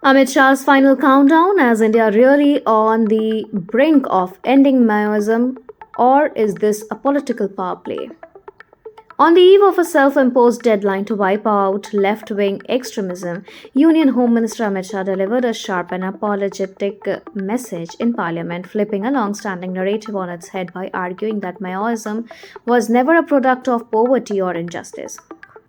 Amit Shah's final countdown, as India really on the brink of ending Maoism, or is this a political power play? On the eve of a self imposed deadline to wipe out left wing extremism, Union Home Minister Amit Shah delivered a sharp and apologetic message in Parliament, flipping a long standing narrative on its head by arguing that Maoism was never a product of poverty or injustice,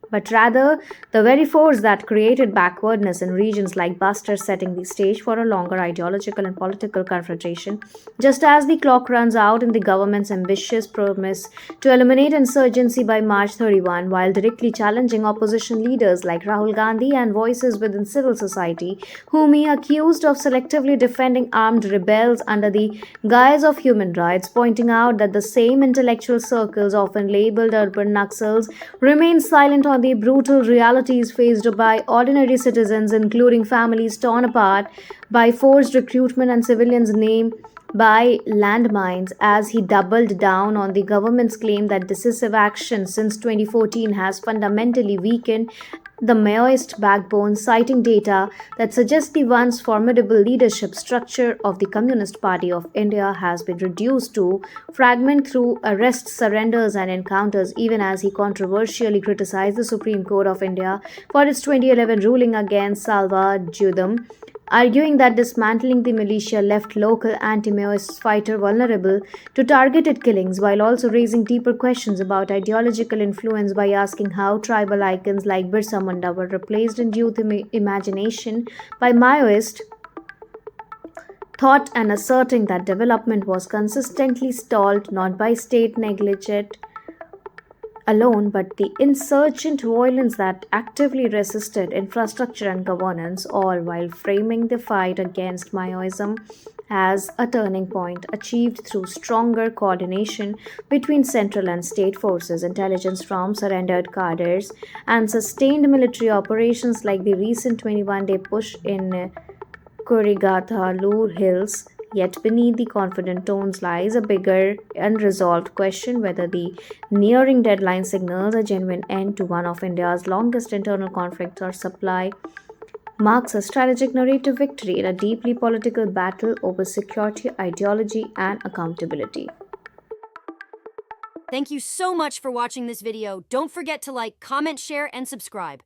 but rather the very force that created backwardness in regions like Bastar, setting the stage for a longer ideological and political confrontation. Just as the clock runs out in the government's ambitious promise to eliminate insurgency by March 31, while directly challenging opposition leaders like Rahul Gandhi and voices within civil society, whom he accused of selectively defending armed rebels under the guise of human rights, pointing out that the same intellectual circles, often labeled urban Naxals, remain silent on the brutal realities faced by ordinary citizens, including families torn apart by forced recruitment and civilians named by landmines, as he doubled down on the government's claim that decisive action since 2014 has fundamentally weakened the Maoist backbone, citing data that suggests the once formidable leadership structure of the Communist Party of India has been reduced to fragment through arrests, surrenders, and encounters, even as he controversially criticized the Supreme Court of India for its 2011 ruling against Salwa Judum, arguing that dismantling the militia left local anti-Maoist fighters vulnerable to targeted killings, while also raising deeper questions about ideological influence by asking how tribal icons like Birsa Munda were replaced in youth imagination by Maoist thought, and asserting that development was consistently stalled not by state negligence alone, but the insurgent violence that actively resisted infrastructure and governance, all while framing the fight against Maoism as a turning point achieved through stronger coordination between central and state forces, intelligence from surrendered cadres, and sustained military operations like the recent 21-day push in Korregattalu Hills. Yet beneath the confident tones lies a bigger, unresolved question whether the nearing deadline signals a genuine end to one of India's longest internal conflicts, or supply marks a strategic narrative victory in a deeply political battle over security, ideology, and accountability. Thank you so much for watching this video. Don't forget to like, comment, share, and subscribe.